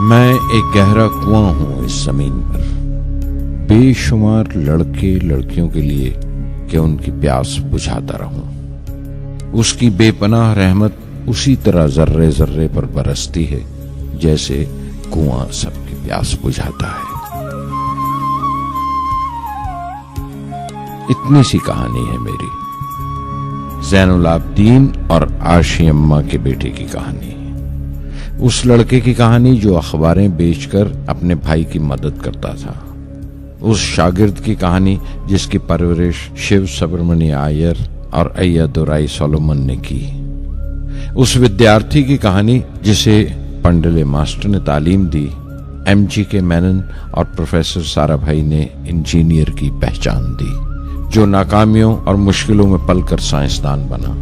मैं एक गहरा कुआं हूं इस जमीन पर, बेशुमार लड़के लड़कियों के लिए कि उनकी प्यास बुझाता रहूं। उसकी बेपनाह रहमत उसी तरह जर्रे जर्रे पर बरसती है जैसे कुआं सबकी प्यास बुझाता है। इतनी सी कहानी है मेरी, ज़ैनुल आबदीन और आशी अम्मा के बेटे की कहानी। उस लड़के की कहानी जो अखबारें बेचकर अपने भाई की मदद करता था। उस शागिर्द की कहानी जिसकी परवरिश शिव सुब्रमण्य अय्यर और अय्यादुराई सोलोमन ने की। उस विद्यार्थी की कहानी जिसे पंडले मास्टर ने तालीम दी, MGK मेनन और प्रोफेसर साराभाई ने इंजीनियर की पहचान दी, जो नाकामियों और मुश्किलों में पलकर साइंसदान बना।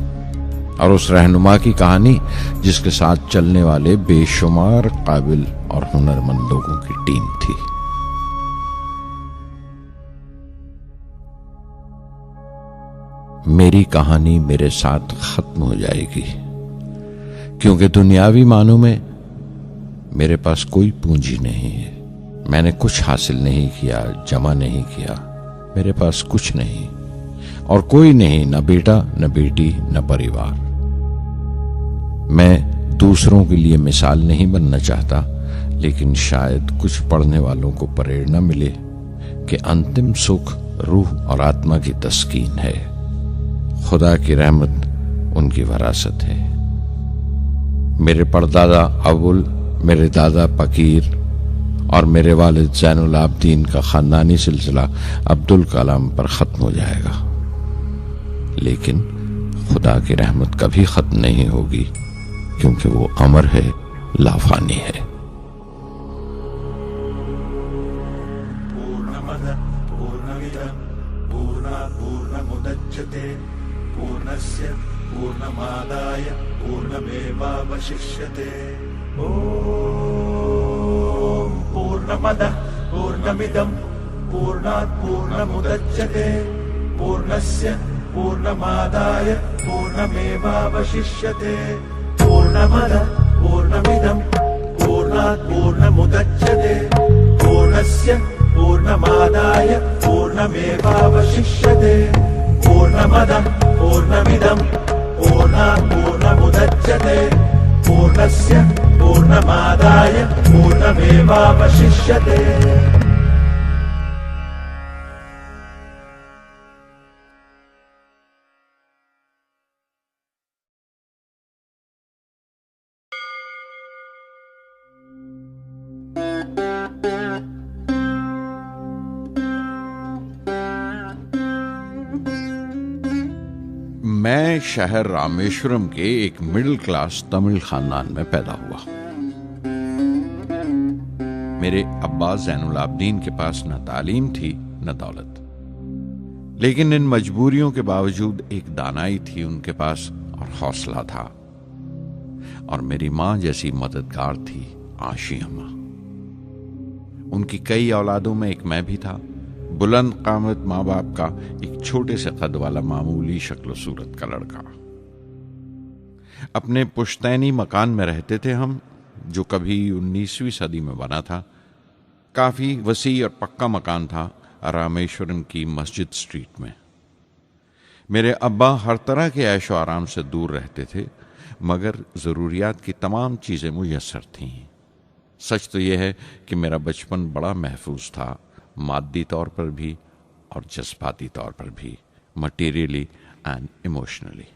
और उस रहनुमा की कहानी जिसके साथ चलने वाले बेशुमार काबिल और हुनरमंद लोगों की टीम थी। मेरी कहानी मेरे साथ खत्म हो जाएगी, क्योंकि दुनियावी मानों में मेरे पास कोई पूंजी नहीं है। मैंने कुछ हासिल नहीं किया, जमा नहीं किया। मेरे पास कुछ नहीं और कोई नहीं, न बेटा, न बेटी, न परिवार। मैं दूसरों के लिए मिसाल नहीं बनना चाहता, लेकिन शायद कुछ पढ़ने वालों को प्रेरणा मिले कि अंतिम सुख रूह और आत्मा की तस्कीन है। खुदा की रहमत उनकी वरासत है। मेरे परदादा अबुल, मेरे दादा फकीर और मेरे वालिद ज़ैनुल आबदीन का खानदानी सिलसिला अब्दुल कलाम पर खत्म हो जाएगा, लेकिन खुदा की रहमत कभी खत्म नहीं होगी, क्योंकि वो अमर है, लाफानी है। पूर्णमद पूर्णमिदं पूर्णात् पूर्णमुदच्यते पूर्णस्य पूर्णमादाय पूर्णमेवावशिष्यते। ॐ पूर्णमदः पूर्णमिदं पूर्णात् पूर्णमुदच्यते पूर्णस्य पूर्णमादाय पूर्णमेवावशिष्यते। पूर्णमदः पूर्णमिदं पूर्णात् पूर्णमुदच्यते पूर्णस्य पूर्णमादाय पूर्णमेवावशिष्यते। पूर्णमदः पूर्णमिदं पूर्णात् पूर्णमुदच्यते पूर्णस्य पूर्णमादाय पूर्णमेवावशिष्यते। मैं शहर रामेश्वरम के एक मिडिल क्लास तमिल खानदान में पैदा हुआ। मेरे अब्बा ज़ैनुल आबदीन के पास न तालीम थी न दौलत, लेकिन इन मजबूरियों के बावजूद एक दानाई थी उनके पास और हौसला था। और मेरी मां जैसी मददगार थी आशी अम्मा। उनकी कई औलादों में एक मैं भी था, बुलंद कामत माँ बाप का एक छोटे से कद वाला मामूली शक्ल सूरत का लड़का। अपने पुश्तैनी मकान में रहते थे हम, जो कभी 19वीं सदी में बना था। काफी वसी और पक्का मकान था रामेश्वरम की मस्जिद स्ट्रीट में। मेरे अब्बा हर तरह के ऐशो आराम से दूर रहते थे, मगर जरूरियात की तमाम चीजें मुयस्सर थीं। सच तो यह है कि मेरा बचपन बड़ा महफूज था, मादी तौर पर भी और जज्बाती तौर पर भी, मटीरियली एंड इमोशनली।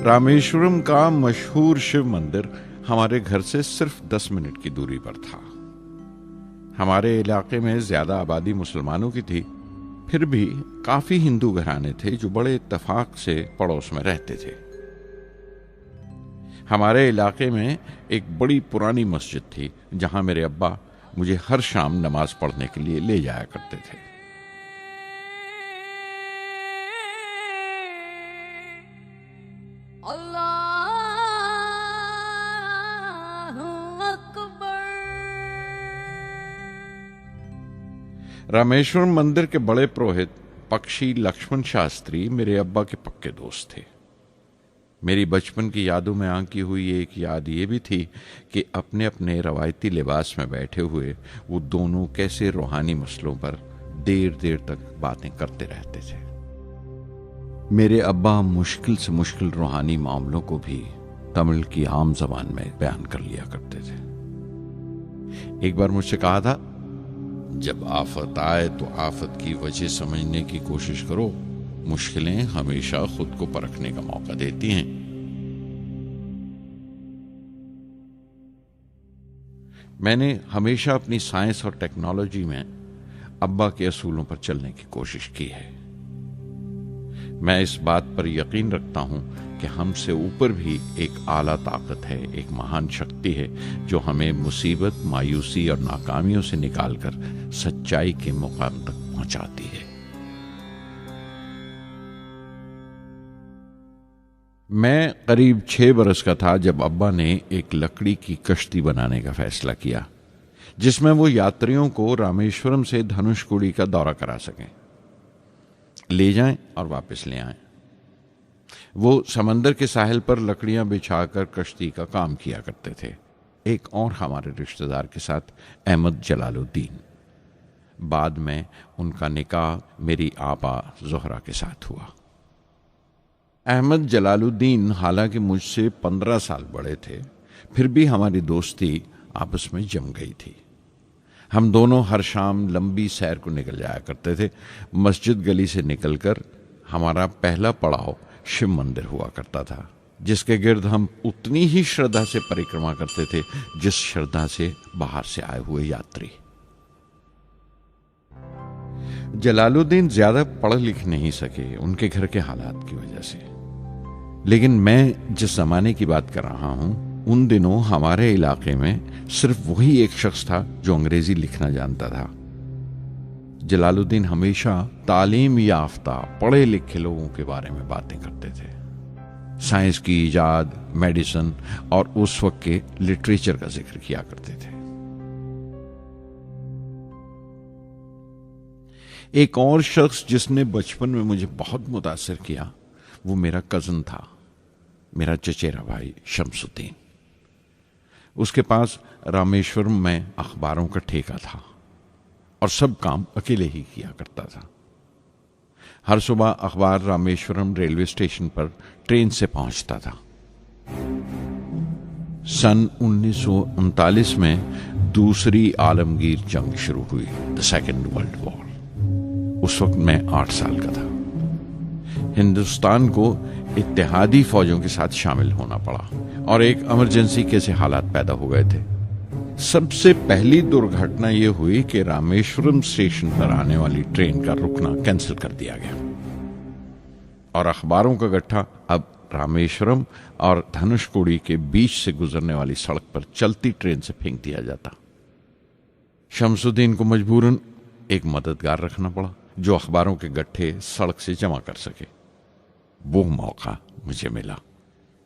रामेश्वरम का मशहूर शिव मंदिर हमारे घर से सिर्फ 10 मिनट की दूरी पर था। हमारे इलाके में ज्यादा आबादी मुसलमानों की थी, फिर भी काफी हिंदू घराने थे जो बड़े इत्तेफाक से पड़ोस में रहते थे। हमारे इलाके में एक बड़ी पुरानी मस्जिद थी, जहां मेरे अब्बा मुझे हर शाम नमाज पढ़ने के लिए ले जाया करते थे। रामेश्वरम मंदिर के बड़े पुरोहित पक्षी लक्ष्मण शास्त्री मेरे अब्बा के पक्के दोस्त थे। मेरी बचपन की यादों में आंकी हुई एक याद ये भी थी कि अपने अपने रवायती लिबास में बैठे हुए वो दोनों कैसे रूहानी मसलों पर देर देर तक बातें करते रहते थे। मेरे अब्बा मुश्किल से मुश्किल रूहानी मामलों को भी तमिल की आम जबान में बयान कर लिया करते थे। एक बार मुझसे कहा था, जब आफत आए तो आफत की वजह समझने की कोशिश करो, मुश्किलें हमेशा खुद को परखने का मौका देती हैं। मैंने हमेशा अपनी साइंस और टेक्नोलॉजी में अब्बा के असूलों पर चलने की कोशिश की है। मैं इस बात पर यकीन रखता हूं कि हमसे ऊपर भी एक आला ताकत है, एक महान शक्ति है जो हमें मुसीबत, मायूसी और नाकामियों से निकालकर सच्चाई के मुकाम तक पहुंचाती है। मैं करीब 6 बरस का था जब अब्बा ने एक लकड़ी की कश्ती बनाने का फैसला किया, जिसमें वो यात्रियों को रामेश्वरम से धनुषकोडी का दौरा करा सकें, ले जाएं और वापस ले आएं। वो समंदर के साहिल पर लकड़ियां बिछाकर कश्ती का काम किया करते थे, एक और हमारे रिश्तेदार के साथ, अहमद जलालुद्दीन। बाद में उनका निकाह मेरी आपा जोहरा के साथ हुआ। अहमद जलालुद्दीन हालांकि मुझसे 15 साल बड़े थे, फिर भी हमारी दोस्ती आपस में जम गई थी। हम दोनों हर शाम लंबी सैर को निकल जाया करते थे। मस्जिद गली से निकलकर हमारा पहला पड़ाव शिव मंदिर हुआ करता था, जिसके गिर्द हम उतनी ही श्रद्धा से परिक्रमा करते थे जिस श्रद्धा से बाहर से आए हुए यात्री। जलालुद्दीन ज्यादा पढ़ लिख नहीं सके उनके घर के हालात की वजह से, लेकिन मैं जिस जमाने की बात कर रहा हूं, उन दिनों हमारे इलाके में सिर्फ वही एक शख्स था जो अंग्रेजी लिखना जानता था। जलालुद्दीन हमेशा तालीम याफ्ता पढ़े लिखे लोगों के बारे में बातें करते थे, साइंस की इजाद, मेडिसिन और उस वक्त के लिटरेचर का जिक्र किया करते थे। एक और शख्स जिसने बचपन में मुझे बहुत मुतासिर किया वो मेरा कजन था, मेरा चचेरा भाई शमसुद्दीन। उसके पास रामेश्वरम में अखबारों का ठेका था और सब काम अकेले ही किया करता था। हर सुबह अखबार रामेश्वरम रेलवे स्टेशन पर ट्रेन से पहुंचता था। सन 1939 में दूसरी आलमगीर जंग शुरू हुई, द सेकेंड वर्ल्ड वॉर। उस वक्त मैं 8 साल का था। हिंदुस्तान को इत्तेहादी फौजों के साथ शामिल होना पड़ा और एक इमरजेंसी के हालात पैदा हो गए थे। सबसे पहली दुर्घटना यह हुई कि रामेश्वरम स्टेशन पर आने वाली ट्रेन का रुकना कैंसिल कर दिया गया और अखबारों का गट्ठा अब रामेश्वरम और धनुषकोडी के बीच से गुजरने वाली सड़क पर चलती ट्रेन से फेंक दिया जाता। शमसुद्दीन को मजबूरन एक मददगार रखना पड़ा जो अखबारों के गट्ठे सड़क से जमा कर सके। वो मौका मुझे मिला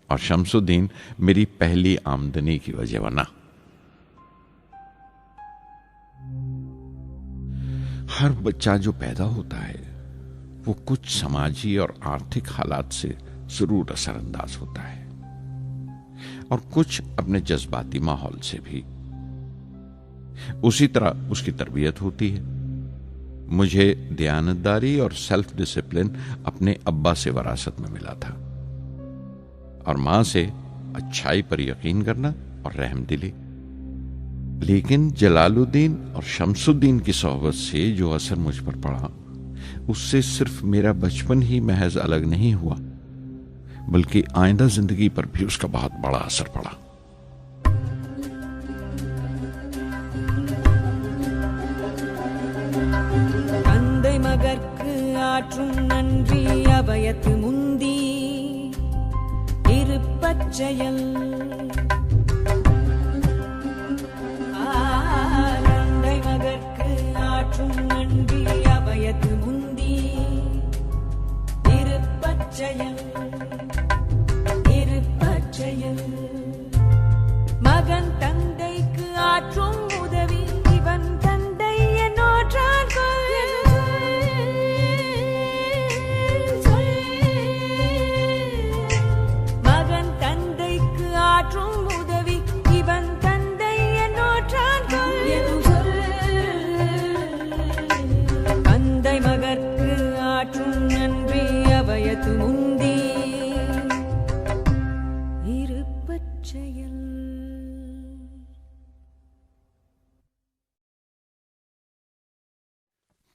और शमसुद्दीन मेरी पहली आमदनी की वजह बना। हर बच्चा जो पैदा होता है वो कुछ समाजी और आर्थिक हालात से जरूर असरअंदाज होता है और कुछ अपने जज्बाती माहौल से भी। उसी तरह उसकी तरबियत होती है। मुझे दयानतदारी और सेल्फ डिसिप्लिन अपने अब्बा से विरासत में मिला था और मां से अच्छाई पर यकीन करना और रहमदिली। लेकिन जलालुद्दीन और शमसुद्दीन की सोहबत से जो असर मुझ पर पड़ा, उससे सिर्फ मेरा बचपन ही महज अलग नहीं हुआ, बल्कि आइंदा जिंदगी पर भी उसका बहुत बड़ा असर पड़ा। தந்தை மகற்கு ஆற்றும் நன்றி அபயத்து முந்தி இருப்பச்செயல் தந்தை மகற்கு ஆற்றும் நன்றி அபயத்து முந்தி இருப்பச்செயல் இருப்பச்செயல் மகன் தந்தைக்கு ஆற்றும் உதவி இவன் தந்தை என்னோற்றான்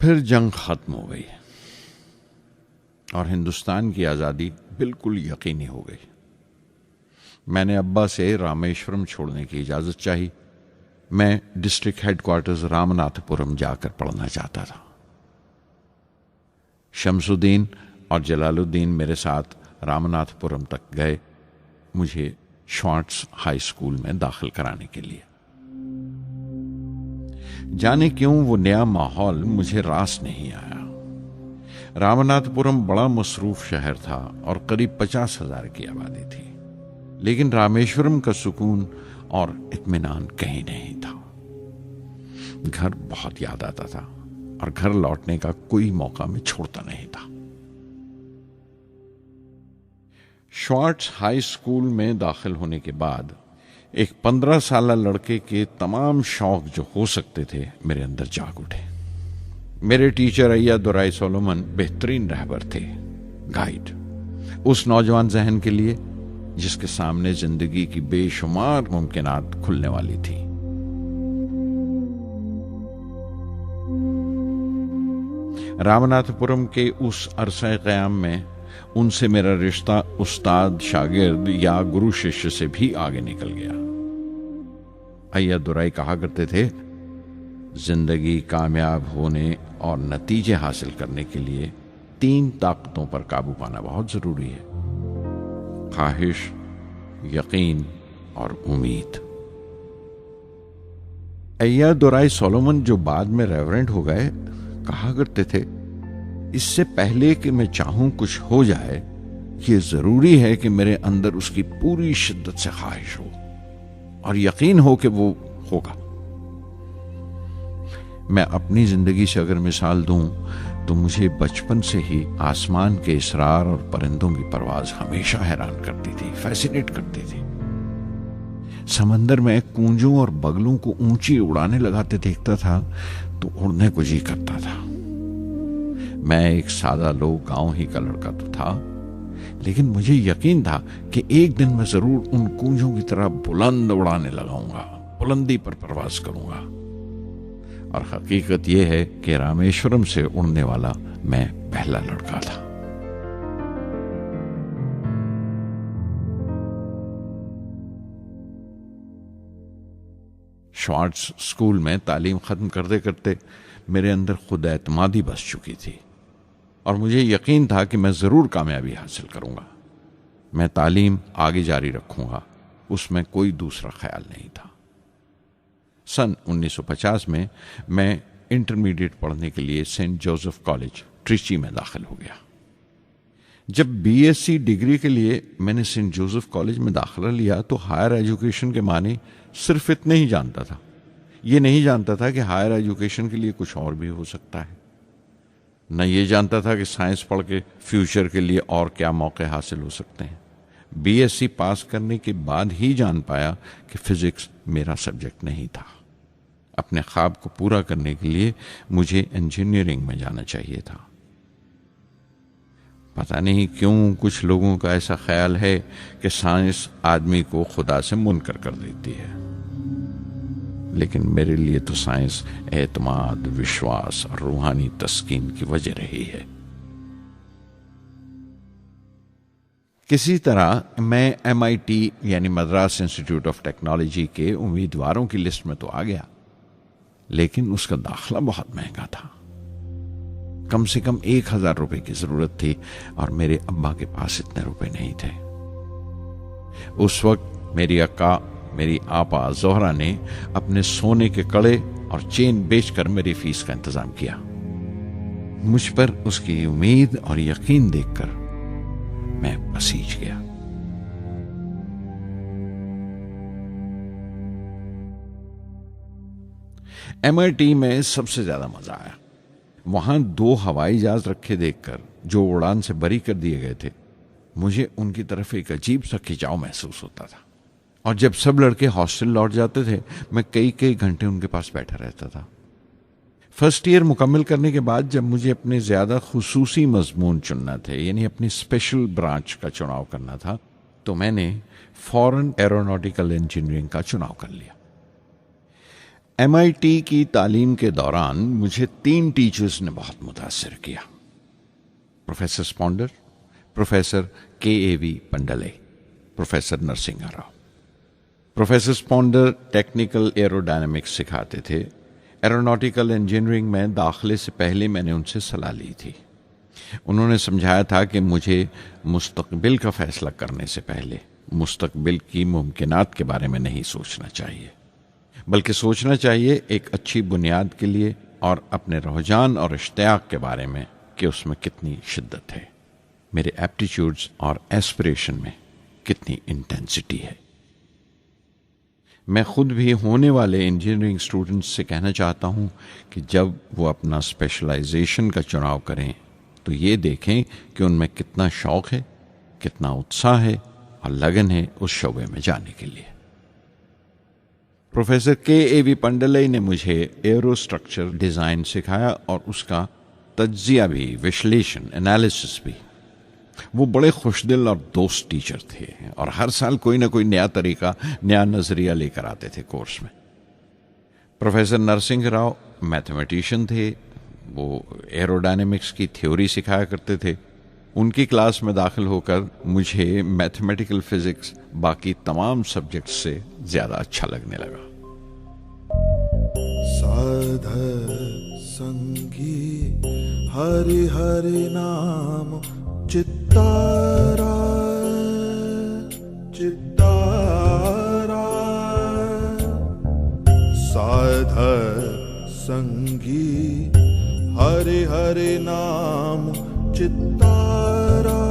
फिर जंग खत्म हो गई और हिंदुस्तान की आज़ादी बिल्कुल यकीनी हो गई। मैंने अब्बा से रामेश्वरम छोड़ने की इजाज़त चाही। मैं डिस्ट्रिक्ट हेडक्वार्टर्स रामनाथपुरम जाकर पढ़ना चाहता था। शमसुद्दीन और जलालुद्दीन मेरे साथ रामनाथपुरम तक गए मुझे श्वार्ट्ज हाई स्कूल में दाखिल कराने के लिए। जाने क्यों वो नया माहौल मुझे रास नहीं आया। रामनाथपुरम बड़ा मसरूफ शहर था और करीब 50,000 की आबादी थी, लेकिन रामेश्वरम का सुकून और इत्मीनान कहीं नहीं था। घर बहुत याद आता था और घर लौटने का कोई मौका मैं छोड़ता नहीं था। श्वार्ट्ज हाई स्कूल में दाखिल होने के बाद एक 15 साल लड़के के तमाम शौक जो हो सकते थे मेरे अंदर जाग उठे। मेरे टीचर अय्यादुराई सोलोमन बेहतरीन रहबर थे, गाइड, उस नौजवान जहन के लिए जिसके सामने जिंदगी की बेशुमार मुमकिनात खुलने वाली थी। रामनाथपुरम के उस अरसा क़याम में उनसे मेरा रिश्ता उस्ताद शागिर्द या गुरु शिष्य से भी आगे निकल गया। अय्यादुराई कहा करते थे, जिंदगी कामयाब होने और नतीजे हासिल करने के लिए 3 ताकतों पर काबू पाना बहुत जरूरी है: ख्वाहिश, यकीन और उम्मीद। अय्यादुराई सोलोमन, जो बाद में रेवरेंड हो गए, कहा करते थे, इससे पहले कि मैं चाहूं कुछ हो जाए, ये जरूरी है कि मेरे अंदर उसकी पूरी शिद्दत से ख्वाहिश हो और यकीन हो कि वो होगा। मैं अपनी जिंदगी से अगर मिसाल दूं तो मुझे बचपन से ही आसमान के इसरार और परिंदों की परवाज हमेशा हैरान करती थी, फैसिनेट करती थी। समंदर में कूंजों और बगलों को ऊंची उड़ाने लगाते देखता था तो उड़ने को जी करता था। मैं एक सादा लोग गांव ही का लड़का तो था, लेकिन मुझे यकीन था कि एक दिन मैं जरूर उन कूंजों की तरह बुलंद उड़ाने लगाऊंगा, बुलंदी पर परवाज करूंगा। और हकीकत यह है कि रामेश्वरम से उड़ने वाला मैं पहला लड़का था। श्वार्ट्ज स्कूल में तालीम खत्म करते करते मेरे अंदर खुद एतमादी बस चुकी थी और मुझे यकीन था कि मैं जरूर कामयाबी हासिल करूंगा। मैं तालीम आगे जारी रखूंगा, उसमें कोई दूसरा ख्याल नहीं था। सन 1950 में मैं इंटरमीडिएट पढ़ने के लिए सेंट जोसेफ कॉलेज ट्रिची में दाखिल हो गया। जब बीएससी डिग्री के लिए मैंने सेंट जोसेफ कॉलेज में दाखिला लिया तो हायर एजुकेशन के माने सिर्फ इतने ही जानता था। ये नहीं जानता था कि हायर एजुकेशन के लिए कुछ और भी हो सकता है। न ये जानता था कि साइंस पढ़ के फ्यूचर के लिए और क्या मौके हासिल हो सकते हैं। बीएससी पास करने के बाद ही जान पाया कि फिजिक्स मेरा सब्जेक्ट नहीं था। अपने ख्वाब को पूरा करने के लिए मुझे इंजीनियरिंग में जाना चाहिए था। पता नहीं क्यों कुछ लोगों का ऐसा ख्याल है कि साइंस आदमी को खुदा से मुनकर कर देती है, लेकिन मेरे लिए तो साइंस एतमाद, विश्वास और रूहानी तस्कीन की वजह रही है। किसी तरह मैं MIT यानी मद्रास इंस्टीट्यूट ऑफ टेक्नोलॉजी के उम्मीदवारों की लिस्ट में तो आ गया, लेकिन उसका दाखला बहुत महंगा था। कम से कम 1,000 रुपए की जरूरत थी और मेरे अब्बा के पास इतने रुपए नहीं थे। उस वक्त मेरी अक्का, मेरी आपा जोहरा ने अपने सोने के कड़े और चेन बेचकर मेरी फीस का इंतजाम किया। मुझ पर उसकी उम्मीद और यकीन देखकर मैं पसीज गया। MIT में सबसे ज्यादा मजा आया। वहां 2 हवाई जहाज रखे देखकर जो उड़ान से बरी कर दिए गए थे, मुझे उनकी तरफ एक अजीब सा खिंचाव महसूस होता था। और जब सब लड़के हॉस्टल लौट जाते थे, मैं कई कई घंटे उनके पास बैठा रहता था। फर्स्ट ईयर मुकम्मल करने के बाद जब मुझे अपने ज्यादा खुसूसी मजमून चुनना थे, यानी अपनी स्पेशल ब्रांच का चुनाव करना था, तो मैंने फॉरेन एरोनॉटिकल इंजीनियरिंग का चुनाव कर लिया। MIT की तालीम के दौरान मुझे 3 टीचर्स ने बहुत मुतासिर किया। प्रोफेसर स्पॉन्डर, professor KAV Pandalai, professor Narasimha Rao. Professor स्पॉन्डर टेक्निकल एरोडायनामिक्स सिखाते थे। एरोनॉटिकल इंजीनियरिंग में दाखिले से पहले मैंने उनसे सलाह ली थी। उन्होंने समझाया था कि मुझे मुस्तकबिल का फैसला करने से पहले मुस्तकबिल की मुमकिनात के बारे में नहीं सोचना चाहिए, बल्कि सोचना चाहिए एक अच्छी बुनियाद के लिए और अपने रुझान और इश्तियाक के बारे में कि उसमें कितनी शिद्दत है, मेरे एप्टीट्यूड्स और एस्पिरेशन में कितनी इंटेंसिटी है। मैं खुद भी होने वाले इंजीनियरिंग स्टूडेंट्स से कहना चाहता हूं कि जब वो अपना स्पेशलाइजेशन का चुनाव करें तो ये देखें कि उनमें कितना शौक है, कितना उत्साह है और लगन है उस शोबे में जाने के लिए। प्रोफेसर KAV पंडले ने मुझे एरोस्ट्रक्चर डिज़ाइन सिखाया और उसका तज्जिया भी, विश्लेषण, एनालिसिस भी। वो बड़े खुशदिल और दोस्त टीचर थे और हर साल कोई ना कोई नया तरीका, नया नज़रिया लेकर आते थे कोर्स में। प्रोफेसर नरसिंह राव मैथमेटिशियन थे। वो एरोडायनेमिक्स की थ्योरी सिखाया करते थे। उनकी क्लास में दाखिल होकर मुझे मैथमेटिकल फिजिक्स बाकी तमाम सब्जेक्ट से ज़्यादा अच्छा लगने लगा। साध संगी हरि हरि नाम चित्तारा चित्तारा, साध संगी हरि हरि नाम चित्तारा,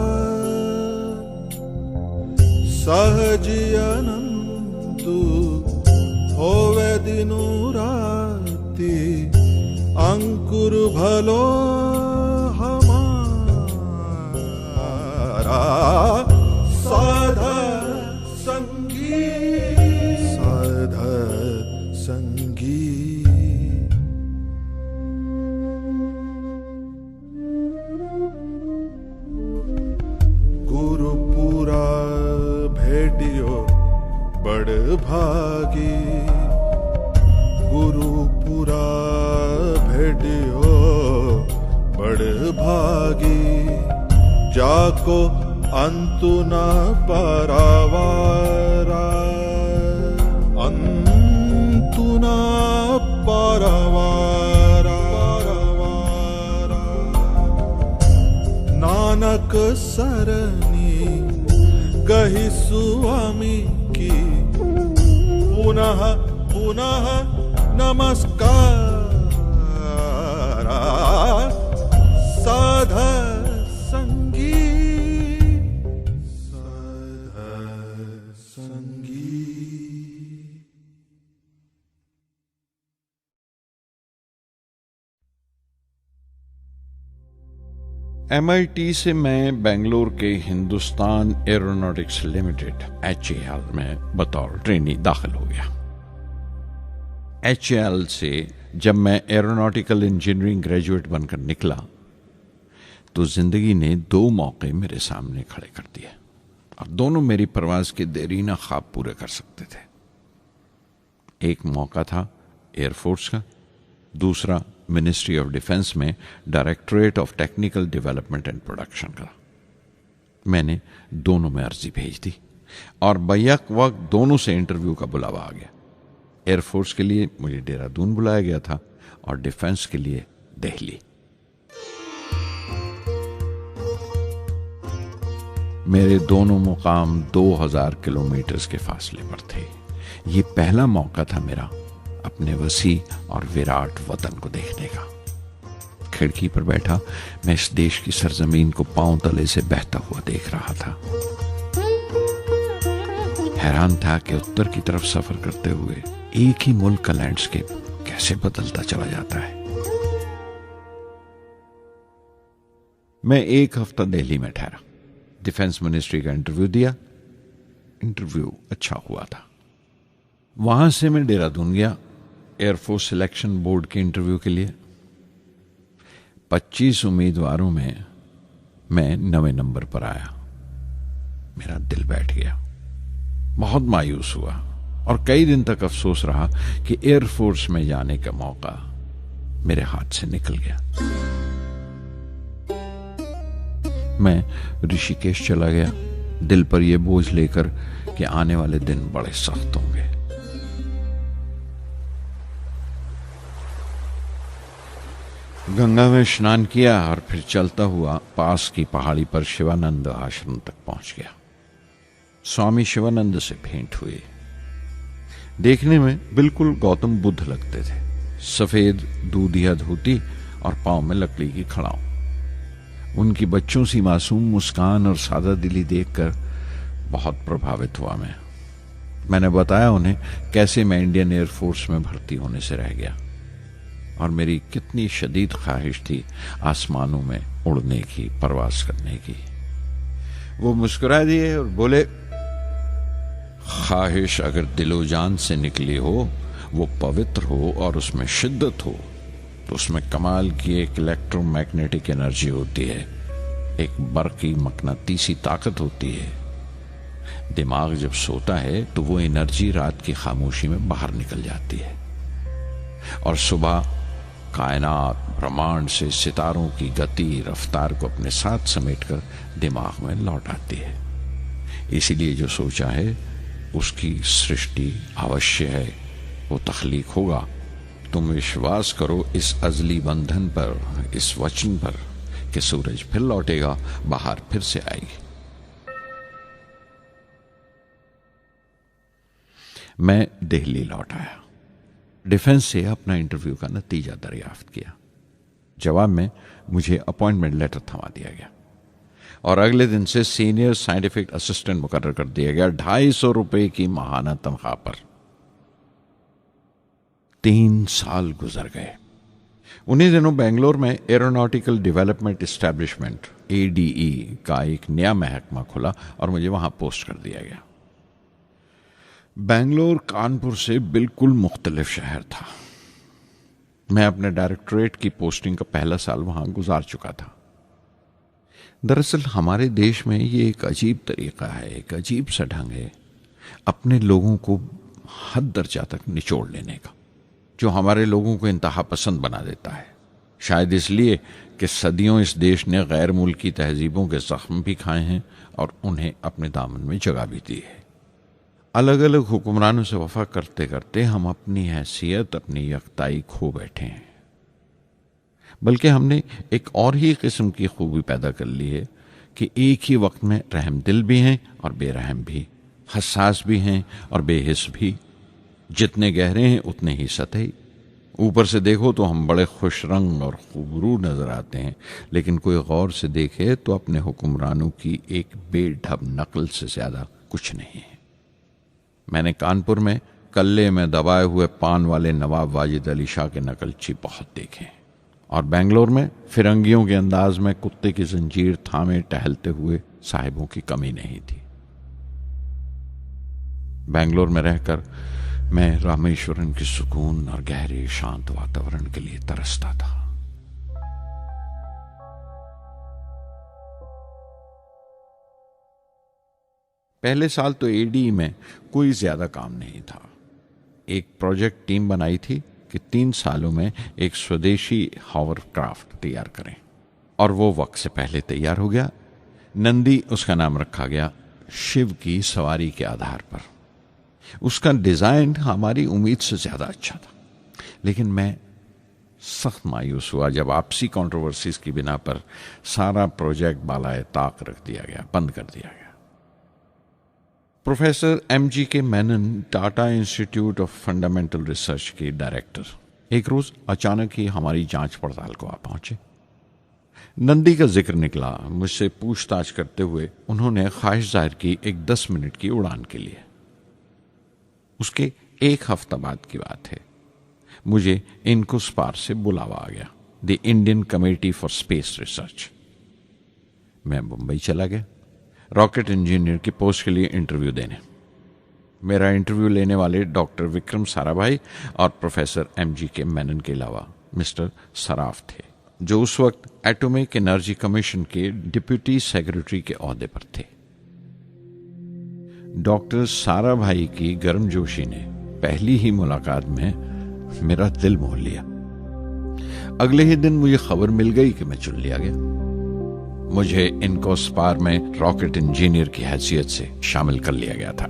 सहजी अनंतु होवे दिनु राति, अंकुर भलो हमारा, साध संगी साध संगी। गुरुपुरा भेटियो बड़ भागी, गुरुपुरा भेटियो बड़ भागी, जाको अंतु न परवारा, अंतु न परवारा, नानक सरनी गही स्वामी की, पुनः पुनः नमस्कार, साध संगी साध संगी। MIT से मैं बेंगलोर के हिंदुस्तान एरोनॉटिक्स लिमिटेड HAL में बतौर ट्रेनी दाखिल हो गया। HAL से जब मैं एरोनॉटिकल इंजीनियरिंग ग्रेजुएट बनकर निकला तो जिंदगी ने 2 मौके मेरे सामने खड़े कर दिए और दोनों मेरी परवाज के देरीना ख्वाब पूरे कर सकते थे। एक मौका था एयरफोर्स का, दूसरा मिनिस्ट्री ऑफ डिफेंस में directorate of technical development and production का। मैंने दोनों में अर्जी भेज दी और बैक वक्त दोनों से इंटरव्यू का बुलावा आ गया। एयरफोर्स के लिए मुझे देहरादून बुलाया गया था और डिफेंस के लिए दिल्ली। मेरे दोनों मुकाम 2000 किलोमीटर के फासले पर थे। ये पहला मौका था मेरा अपने वसी और विराट वतन को देखने का। खिड़की पर बैठा मैं इस देश की सरजमीन को पांव तले से बहता हुआ देख रहा था। हैरान था कि उत्तर की तरफ सफर करते हुए एक ही मुल्क का लैंडस्केप कैसे बदलता चला जाता है। मैं 1 हफ्ता दिल्ली में ठहरा, डिफेंस मिनिस्ट्री का इंटरव्यू दिया। इंटरव्यू अच्छा हुआ था। वहां से मैं देहरादून गया एयरफोर्स सिलेक्शन बोर्ड के इंटरव्यू के लिए। 25 उम्मीदवारों में मैं 9वें नंबर पर आया। मेरा दिल बैठ गया, बहुत मायूस हुआ और कई दिन तक अफसोस रहा कि एयरफोर्स में जाने का मौका मेरे हाथ से निकल गया। मैं ऋषिकेश चला गया, दिल पर यह बोझ लेकर कि आने वाले दिन बड़े सख्त होंगे। गंगा में स्नान किया और फिर चलता हुआ पास की पहाड़ी पर शिवानंद आश्रम तक पहुंच गया। स्वामी शिवानंद से भेंट हुई। देखने में बिल्कुल गौतम बुद्ध लगते थे, सफेद दूधिया धोती और पांव में लकड़ी की खड़ाऊ। उनकी बच्चों सी मासूम मुस्कान और सादा दिली देखकर बहुत प्रभावित हुआ मैंने बताया उन्हें कैसे मैं इंडियन एयरफोर्स में भर्ती होने से रह गया और मेरी कितनी शदीद ख्वाहिश थी आसमानों में उड़ने की, परवास करने की। वो मुस्कुरा दिए और बोले, ख्वाहिश अगर दिलो जान से निकली हो, वो पवित्र हो और उसमें शिद्दत हो, तो उसमें कमाल की एक इलेक्ट्रोमैग्नेटिक एनर्जी होती है, एक बरकी मकनातीसी ताकत होती है। दिमाग जब सोता है तो वो एनर्जी रात की खामोशी में बाहर निकल जाती है और सुबह कायनात ब्रह्मांड से सितारों की गति रफ्तार को अपने साथ समेटकर दिमाग में लौट आती है। इसीलिए जो सोचा है उसकी सृष्टि अवश्य है, वो तख्लीक होगा। तुम विश्वास करो इस अजली बंधन पर, इस वचन पर कि सूरज फिर लौटेगा, बाहर फिर से आएगी। मैं दिल्ली लौट आया, डिफेंस से अपना इंटरव्यू का नतीजा दरियाफ्त किया। जवाब में मुझे अपॉइंटमेंट लेटर थमा दिया गया और अगले दिन से सीनियर साइंटिफिक असिस्टेंट मुकर्रर कर दिया गया, 250 रुपए की माहाना तनख्वाह पर। 3 साल गुजर गए। उन्हीं दिनों बेंगलोर में एरोनॉटिकल डेवलपमेंट एस्टेब्लिशमेंट ADE का एक नया महकमा खुला और मुझे वहां पोस्ट कर दिया गया। बेंगलोर कानपुर से बिल्कुल मुख्तलिफ शहर था। मैं अपने डायरेक्टरेट की पोस्टिंग का पहला साल वहां गुजार चुका था। दरअसल हमारे देश में ये एक अजीब तरीका है, एक अजीब सा ढंग है अपने लोगों को हद दर्जा तक निचोड़ लेने का, जो हमारे लोगों को इंतहा पसंद बना देता है। शायद इसलिए कि सदियों इस देश ने गैर मुल्की तहजीबों के जख्म भी खाए हैं और उन्हें अपने दामन में जगह भी दी है। अलग अलग हुक्मरानों से वफा करते करते हम अपनी हैसियत, अपनी यकताई खो बैठे हैं। बल्कि हमने एक और ही किस्म की खूबी पैदा कर ली है कि एक ही वक्त में रहम दिल भी हैं और बेरहम भी, हसास भी हैं और बेहिस भी। जितने गहरे हैं उतने ही सतही। ऊपर से देखो तो हम बड़े खुश रंग और खूबरू नजर आते हैं, लेकिन कोई गौर से देखे तो अपने हुक्मरानों की एक बेढब नकल से ज्यादा कुछ नहीं है। मैंने कानपुर में कल्ले में दबाए हुए पान वाले नवाब वाजिद अली शाह के नकलची बहुत देखे और बेंगलोर में फिरंगियों के अंदाज में कुत्ते की जंजीर थामे टहलते हुए साहिबों की कमी नहीं थी। बेंगलोर में रहकर मैं रामेश्वरम के सुकून और गहरे शांत वातावरण के लिए तरसता था। पहले साल तो ADE में कोई ज्यादा काम नहीं था। एक प्रोजेक्ट टीम बनाई थी कि 3 सालों में एक स्वदेशी हॉवरक्राफ्ट तैयार करें और वो वक्त से पहले तैयार हो गया। नंदी उसका नाम रखा गया, शिव की सवारी के आधार पर। उसका डिजाइन हमारी उम्मीद से ज्यादा अच्छा था, लेकिन मैं सख्त मायूस हुआ जब आपसी कंट्रोवर्सीज की बिना पर सारा प्रोजेक्ट बालाए ताक रख दिया गया, बंद कर दिया गया। Professor MGK Menon, Tata institute of fundamental research के डायरेक्टर, एक रोज अचानक ही हमारी जांच पड़ताल को आ पहुंचे। नंदी का जिक्र निकला। मुझसे पूछताछ करते हुए उन्होंने ख्वाहिश जाहिर की एक 10 मिनट की उड़ान के लिए। उसके 1 हफ्ता बाद की बात है, मुझे इनकुस्पार से बुलावा आ गया, the Indian committee for space research. मैं मुंबई चला गया रॉकेट इंजीनियर की पोस्ट के लिए इंटरव्यू देने। मेरा इंटरव्यू लेने वाले डॉक्टर विक्रम साराभाई और प्रोफेसर MGK मेनन के अलावा मिस्टर सराफ थे, जो उस वक्त एटॉमिक एनर्जी कमीशन के डिप्यूटी सेक्रेटरी के ओहदे पर थे। डॉक्टर साराभाई की गर्मजोशी ने पहली ही मुलाकात में मेरा दिल मोह लिया। अगले ही दिन मुझे खबर मिल गई कि मैं चुन लिया गया। मुझे इनकोस्पार में रॉकेट इंजीनियर की हैसियत से शामिल कर लिया गया था।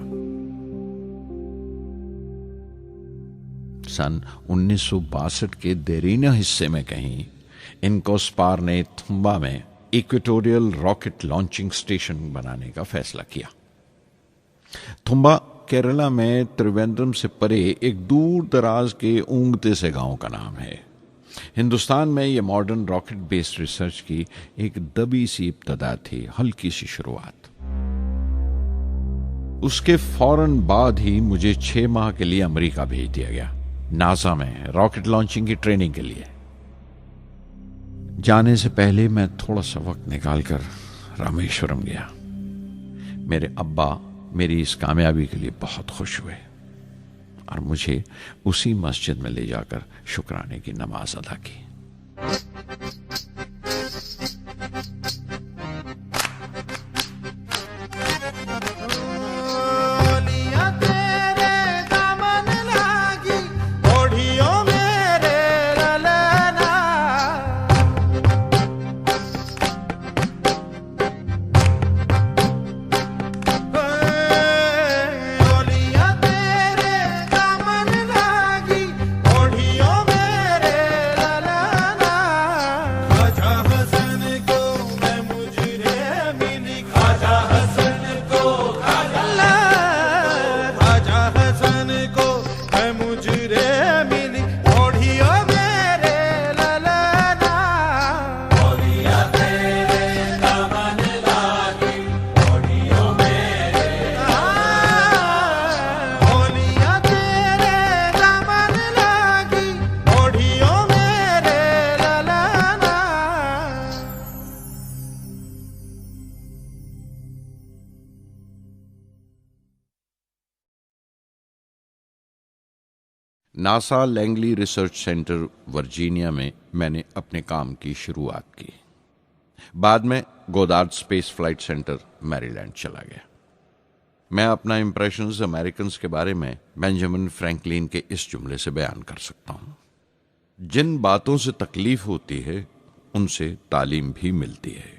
सन 1962 के देरीना हिस्से में कहीं इनकोस्पार ने थुम्बा में इक्वेटोरियल रॉकेट लॉन्चिंग स्टेशन बनाने का फैसला किया। थुम्बा केरला में त्रिवेंद्रम से परे एक दूर दराज के ऊंगते से गांव का नाम है। हिंदुस्तान में यह मॉडर्न रॉकेट बेस्ड रिसर्च की एक दबी सी इब्तदा थी, हल्की सी शुरुआत। उसके फौरन बाद ही मुझे 6 माह के लिए अमेरिका भेज दिया गया, नासा में रॉकेट लॉन्चिंग की ट्रेनिंग के लिए। जाने से पहले मैं थोड़ा सा वक्त निकालकर रामेश्वरम गया। मेरे अब्बा मेरी इस कामयाबी के लिए बहुत खुश हुए और मुझे उसी मस्जिद में ले जाकर शुक्राने की नमाज अदा की। NASA Langley research centre Virginia में मैंने अपने काम की शुरुआत की। बाद में Goddard space flight centre Maryland चला गया। मैं अपना इंप्रेशंस अमेरिकन्स के बारे में बेंजामिन फ्रैंकलिन के इस जुमले से बयान कर सकता हूं, जिन बातों से तकलीफ होती है उनसे तालीम भी मिलती है।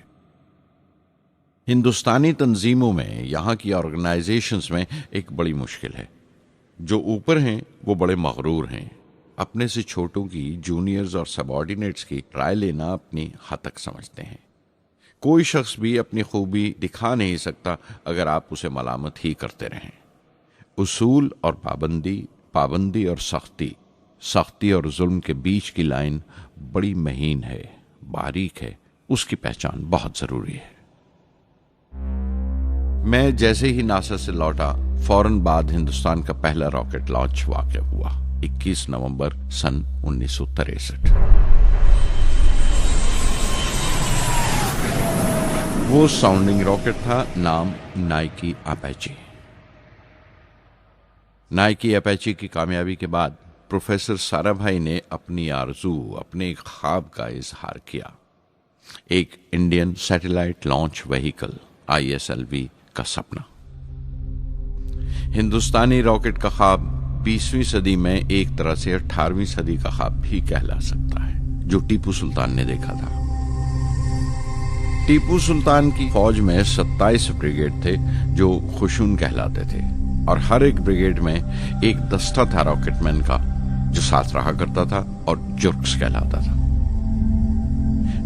हिंदुस्तानी तंजीमों में, यहां की ऑर्गेनाइजेशंस में एक बड़ी मुश्किल है। जो ऊपर हैं वो बड़े मगरूर हैं, अपने से छोटों की, जूनियर्स और सबऑर्डिनेट्स की राय लेना अपनी हतक समझते हैं। कोई शख्स भी अपनी खूबी दिखा नहीं सकता अगर आप उसे मलामत ही करते रहें। उसूल और पाबंदी, पाबंदी और सख्ती, सख्ती और जुल्म के बीच की लाइन बड़ी महीन है, बारीक है, उसकी पहचान बहुत जरूरी है। मैं जैसे ही नासा से लौटा, फौरन बाद हिंदुस्तान का पहला रॉकेट लॉन्च वाक़या हुआ, 21 नवंबर सन 1963। वो साउंडिंग रॉकेट था, नाम नाइकी अपेची। नाइकी अपेची की कामयाबी के बाद प्रोफेसर साराभाई ने अपनी आरजू, अपने एक ख्वाब का इजहार किया, एक Indian satellite launch vehicle ISLV का सपना। हिंदुस्तानी रॉकेट का ख्वाब 20वीं सदी में एक तरह से 18वीं सदी का ख्वाब भी कहला सकता है, जो टीपू सुल्तान ने देखा था। टीपू सुल्तान की फौज में 27 ब्रिगेड थे जो खुशून कहलाते थे, और हर एक ब्रिगेड में एक दस्ता था रॉकेटमैन का जो साथ रहा करता था और जुर्क्स कहलाता था।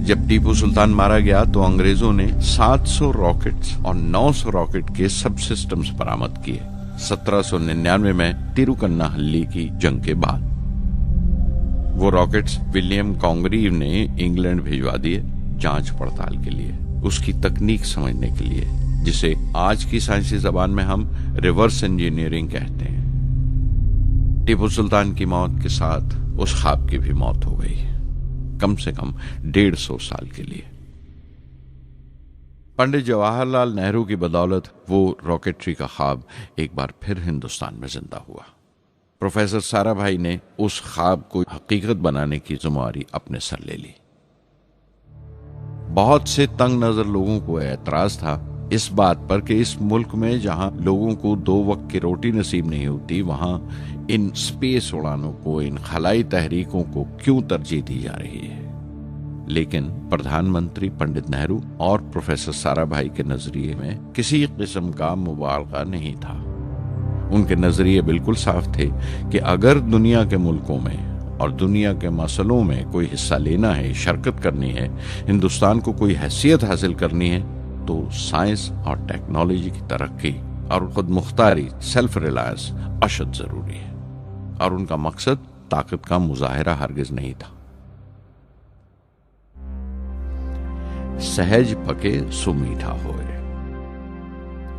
जब टीपू सुल्तान मारा गया तो अंग्रेजों ने 700 रॉकेट्स और 900 रॉकेट के सब सिस्टम्स बरामद किए 1799 में तिरुकन्नाहल्ली की जंग के बाद। वो रॉकेट्स विलियम कॉन्गरीव ने इंग्लैंड भिजवा दिए जांच पड़ताल के लिए, उसकी तकनीक समझने के लिए, जिसे आज की साइंसी जबान में हम रिवर्स इंजीनियरिंग कहते हैं। टीपू सुल्तान की मौत के साथ उस ख्वाब की भी मौत हो गई, कम से कम 150 साल के लिए। पंडित जवाहरलाल नेहरू की बदौलत वो रॉकेटरी का ख्वाब एक बार फिर हिंदुस्तान में जिंदा हुआ। प्रोफेसर साराभाई ने उस ख्वाब को हकीकत बनाने की जिम्मेदारी अपने सर ले ली। बहुत से तंग नजर लोगों को एतराज था इस बात पर कि इस मुल्क में जहां लोगों को 2 वक्त की रोटी नसीब नहीं होती, वहां इन स्पेस उड़ानों को, इन खलाई तहरीकों को क्यों तरजीह दी जा रही है। लेकिन प्रधानमंत्री पंडित नेहरू और प्रोफेसर साराभाई के नजरिए में किसी किस्म का मुबालगा नहीं था। उनके नजरिए बिल्कुल साफ थे कि अगर दुनिया के मुल्कों में और दुनिया के मसलों में कोई हिस्सा लेना है, शिरकत करनी है, हिंदुस्तान को कोई हैसियत हासिल करनी है, तो साइंस और टेक्नोलॉजी की तरक्की और खुद मुख्तारी, सेल्फ रिलायंस अशद जरूरी है। और उनका मकसद ताकत का मुजाहिरा हरगिज नहीं था। सहज पके सुमीठा होए।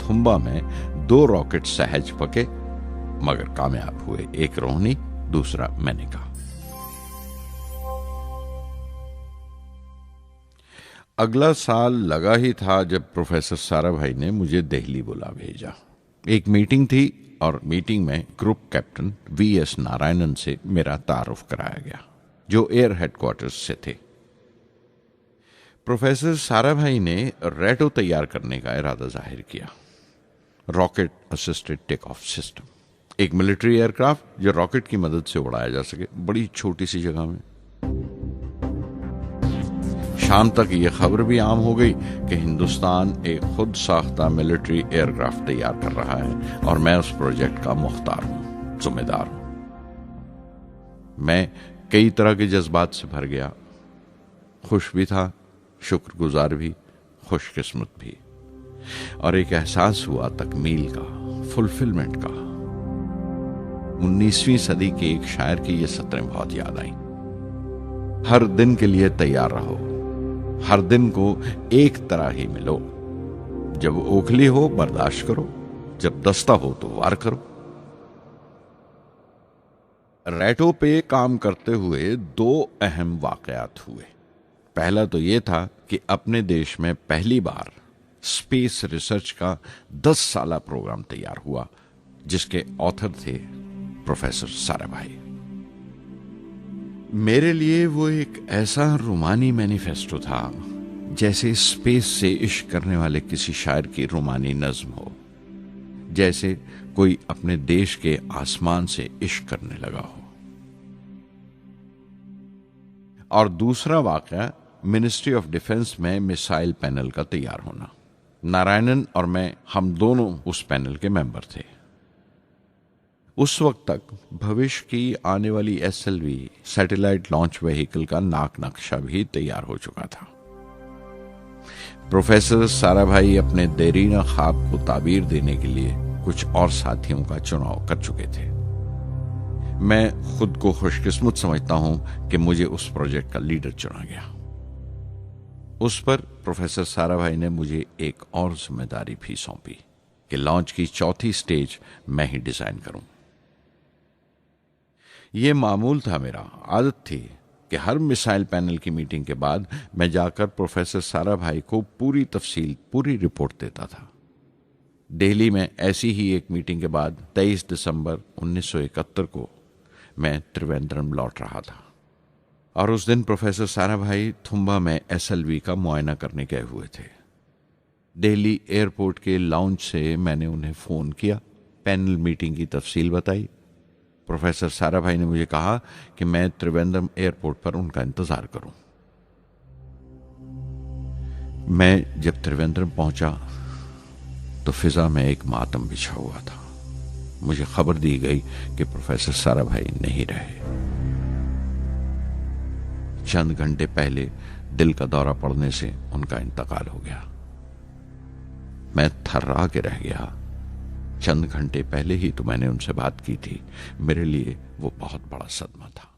थुम्बा में 2 रॉकेट सहज पके मगर कामयाब हुए, एक रोहिणी, दूसरा मेनका। अगला साल लगा ही था जब प्रोफेसर साराभाई ने मुझे दिल्ली बुला भेजा। एक मीटिंग थी और मीटिंग में ग्रुप कैप्टन VS नारायणन से मेरा तारुफ कराया गया, जो एयर हेडक्वार्टर्स से थे। प्रोफेसर साराभाई ने रेटो तैयार करने का इरादा जाहिर किया, rocket assisted take off system, एक मिलिट्री एयरक्राफ्ट जो रॉकेट की मदद से उड़ाया जा सके बड़ी छोटी सी जगह में। शाम तक यह खबर भी आम हो गई कि हिंदुस्तान एक खुद साख्ता मिलिट्री एयरक्राफ्ट तैयार कर रहा है और मैं उस प्रोजेक्ट का मुख्तार हूं, जिम्मेदार हूं। मैं कई तरह के जज्बात से भर गया, खुश भी था, शुक्रगुजार भी, खुशकिस्मत भी, और एक एहसास हुआ तकमील का, फुलफिलमेंट का। 19वीं सदी के एक शायर की ये सतरें बहुत याद आई। हर दिन के लिए तैयार रहो, हर दिन को एक तरह ही मिलो, जब ओखली हो बर्दाश्त करो, जब दस्ता हो तो वार करो। रेटो पे काम करते हुए 2 अहम वाकयात हुए। पहला तो यह था कि अपने देश में पहली बार स्पेस रिसर्च का 10 साला प्रोग्राम तैयार हुआ, जिसके ऑथर थे प्रोफेसर साराभाई। मेरे लिए वो एक ऐसा रूमानी मैनिफेस्टो था जैसे स्पेस से इश्क करने वाले किसी शायर की रूमानी नज्म हो, जैसे कोई अपने देश के आसमान से इश्क करने लगा हो। और दूसरा वाकया मिनिस्ट्री ऑफ डिफेंस में मिसाइल पैनल का तैयार होना। नारायणन और मैं, हम दोनों उस पैनल के मेंबर थे। उस वक्त तक भविष्य की आने वाली SLV सैटेलाइट लॉन्च व्हीकल का नाक नक्शा भी तैयार हो चुका था। प्रोफेसर साराभाई अपने देरीना ख्वाब को ताबीर देने के लिए कुछ और साथियों का चुनाव कर चुके थे। मैं खुद को खुशकिस्मत समझता हूं कि मुझे उस प्रोजेक्ट का लीडर चुना गया। उस पर प्रोफेसर साराभाई ने मुझे एक और जिम्मेदारी भी सौंपी कि लॉन्च की 4थी स्टेज मैं ही डिजाइन करूं। यह मामूल था, मेरा आदत थी कि हर मिसाइल पैनल की मीटिंग के बाद मैं जाकर प्रोफेसर साराभाई को पूरी तफसील, पूरी रिपोर्ट देता था। दिल्ली में ऐसी ही एक मीटिंग के बाद 23 दिसंबर 1971 को मैं त्रिवेंद्रम लौट रहा था और उस दिन प्रोफेसर साराभाई थुम्बा में SLV का मुआयना करने गए हुए थे। दिल्ली एयरपोर्ट के लाउंज से मैंने उन्हें फोन किया, पैनल मीटिंग की तफसील बताई। प्रोफेसर साराभाई ने मुझे कहा कि मैं त्रिवेंद्रम एयरपोर्ट पर उनका इंतजार करूं। मैं जब त्रिवेंद्रम पहुंचा तो फिजा में एक मातम बिछा हुआ था। मुझे खबर दी गई कि प्रोफेसर साराभाई नहीं रहे। चंद घंटे पहले दिल का दौरा पड़ने से उनका इंतकाल हो गया। मैं थर्रा के रह गया। चंद घंटे पहले ही तो मैंने उनसे बात की थी। मेरे लिए वो बहुत बड़ा सदमा था।